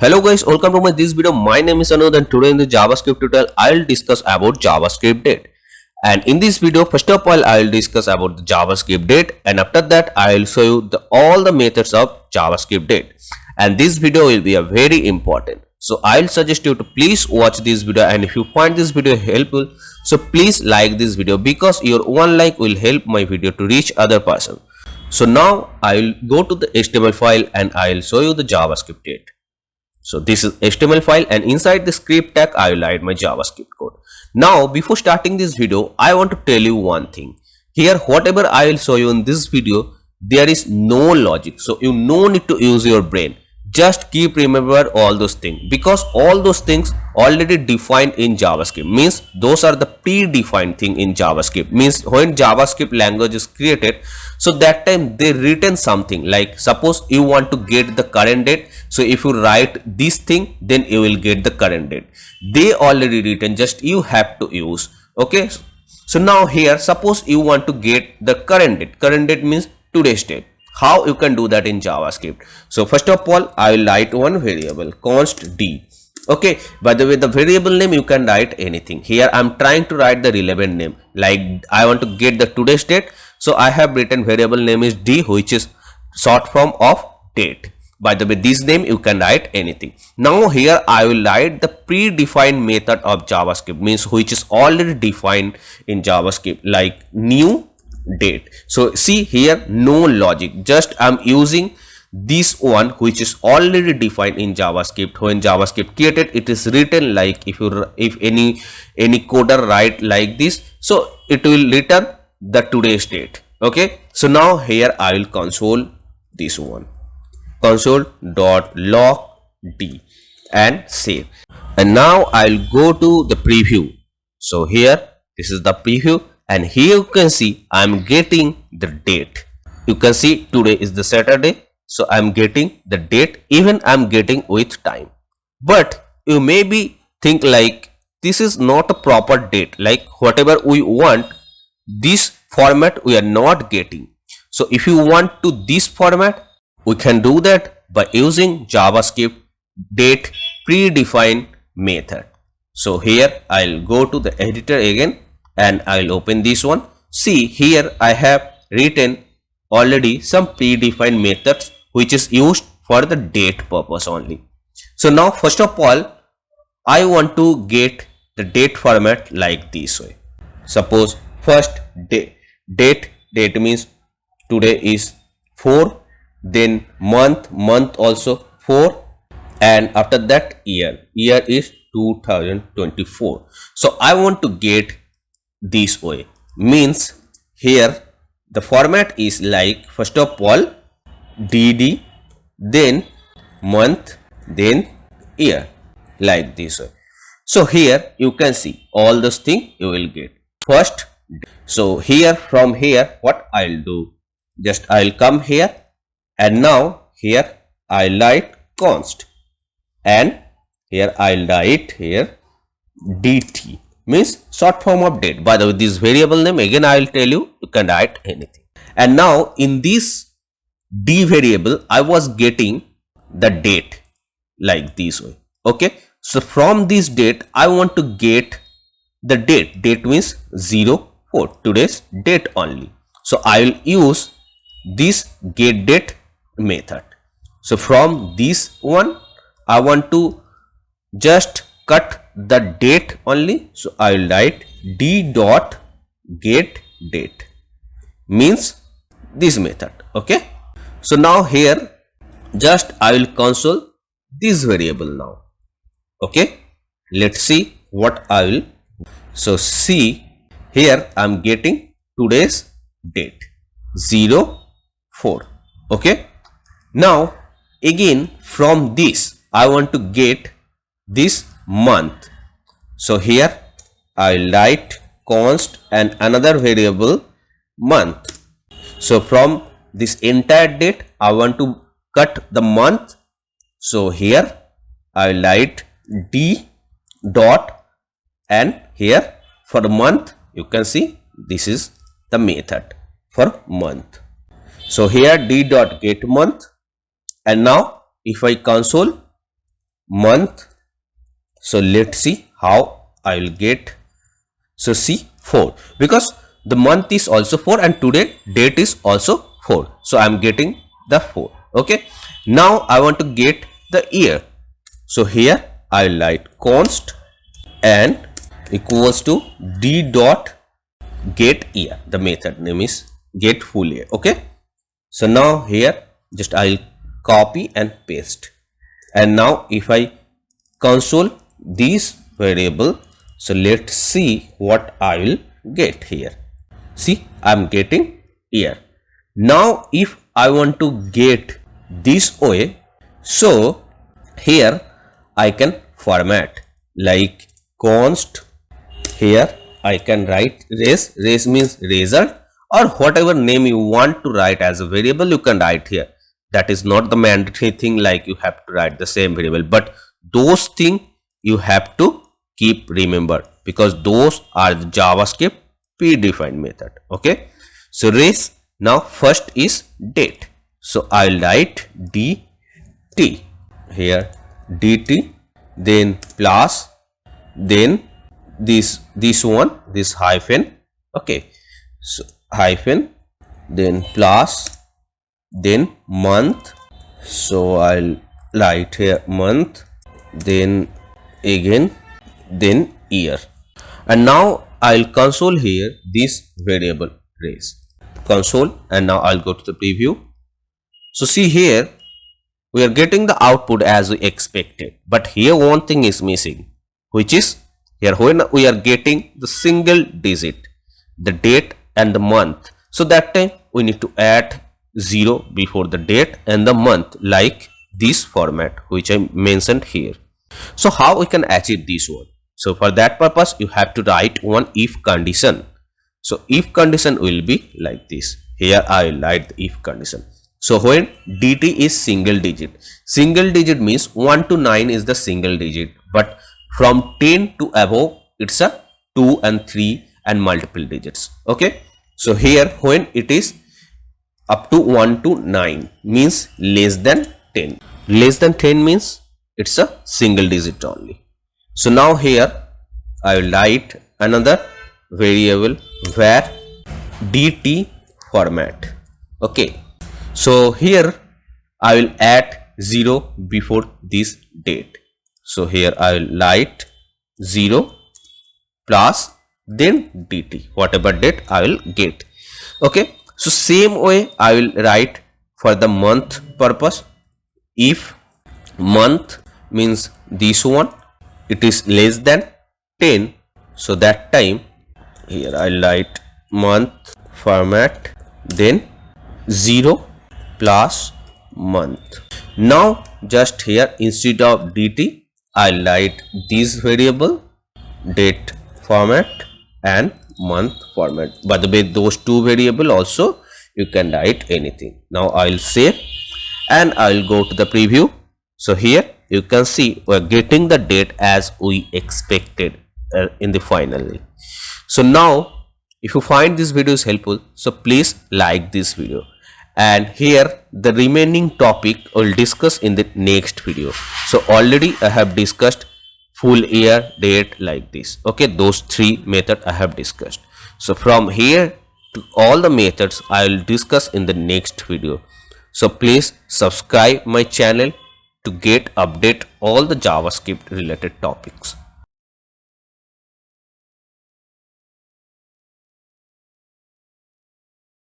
Hello guys, welcome to this video. My name is Anuj and today in the JavaScript tutorial I'll discuss about JavaScript date. And in this video, first of all I'll discuss about the JavaScript date, and after that I'll show you all the methods of JavaScript date. And this video will be a very important. So I'll suggest you to please watch this video, and if you find this video helpful, so please like this video because your one like will help my video to reach other person. So now I'll go to the HTML file and I'll show you the JavaScript date. So this is HTML file, and inside the script tag I will write my JavaScript code. Now before starting this video, I want to tell you one thing. Here whatever I will show you in this video, there is no logic. So you no need to use your brain. Just keep remember all those things, because all those things already defined in JavaScript. Means those are the predefined thing in JavaScript. Means when JavaScript language is created, so that time they written something like, suppose you want to get the current date. So if you write this thing, then you will get the current date. They already written, just you have to use. Okay. So now here, suppose you want to get the current date. Current date means today's date. How you can do that in JavaScript? So first of all, I will write one variable const d. Okay, by the way, the variable name you can write anything. Here I'm trying to write the relevant name, like I want to get the today's date. So I have written variable name is d, which is short form of date. By the way, this name you can write anything. Now here I will write the predefined method of JavaScript, means which is already defined in JavaScript, like new date. So see here, no logic, just I'm using this one which is already defined in JavaScript. When JavaScript created, it is written like, if any coder write like this, so it will return the today's date. Okay, so now here I will console this one, console.log d, and save. And now I'll go to the preview. So here this is the preview, and here you can see I'm getting the date. You can see today is the Saturday, so I'm getting the date, even I'm getting with time. But you maybe think like this is not a proper date, like whatever we want, this format we are not getting. So if you want to this format, we can do that by using JavaScript date predefined method. So here I'll go to the editor again and I'll open this one. See here I have written already some predefined methods which is used for the date purpose only. So now first of all, I want to get the date format like this way. Suppose first date means today is 4, then month also 4, and after that year is 2024. So I want to get this way, means here the format is like, first of all dd, then month, then year, like this way. So here you can see all those things you will get first. So here, from here, what I'll do, just I'll come here, and now here I'll write const, and here I'll write here dt, means short form of date. By the way, this variable name again I will tell you, you can write anything. And now in this d variable I was getting the date like this way. Okay, so from this date I want to get the date. Date means 04, today's date only. So I will use this get date method. So from this one I want to just cut the date only. So I will write d dot get date, means this method. Okay, so now here just I will console this variable now. Okay, let's see what I will. So see here I'm getting today's date 04. Okay, now again from this I want to get this month. So here I'll write const and another variable month. So from this entire date I want to cut the month. So here I'll write d dot, and here for the month you can see this is the method for month. So here d dot get month, and now if I console, month. So let's see how I will get. So see 4, because the month is also 4 and today date is also 4. So I am getting the 4. Okay. Now I want to get the year. So here I will write const and equals to d dot get year. The method name is get full year. Okay. So now here just I will copy and paste. And now if I console this variable, so let's see what I will get here. See, I am getting year. Now if I want to get this way, so here I can format like const. Here I can write res means result, or whatever name you want to write as a variable you can write here. That is not the mandatory thing like you have to write the same variable, but those things you have to keep remember, because those are the JavaScript predefined method. Okay. So res, now first is date. So I'll write dt here, dt, then plus, then this one, this hyphen. Okay. So hyphen, then plus, then month. So I'll write here month, then again, then year. And now I'll console here this variable res console, and now I'll go to the preview. So see here we are getting the output as we expected, but here one thing is missing, which is here when we are getting the single digit, the date and the month. So that time we need to add 0 before the date and the month, like this format which I mentioned here. So how we can achieve this one? So for that purpose you have to write one if condition. So if condition will be like this. Here I will write the if condition. So when dt is single digit means 1 to 9 is the single digit, but from 10 to above it's a 2 and 3 and multiple digits. Okay. So here when it is up to 1 to 9 means less than 10. Less than 10 means it's a single digit only. So now here I will write another variable where dt format. Okay. So here I will add 0 before this date. So here I will write 0 plus then dt, whatever date I will get. Okay. So same way I will write for the month purpose. If month means this one, it is less than 10, so that time here I will write month format, then 0 plus month. Now just here instead of dt I will write this variable date format and month format. By the way, those two variable also you can write anything. Now I will save and I will go to the preview. So here you can see we are getting the date as we expected in the finally. So now if you find this video is helpful, so please like this video, and here the remaining topic I will discuss in the next video. So already I have discussed full year, date, like this. Okay, those three methods I have discussed. So from here to all the methods I will discuss in the next video. So please subscribe my channel to get update all the JavaScript related topics.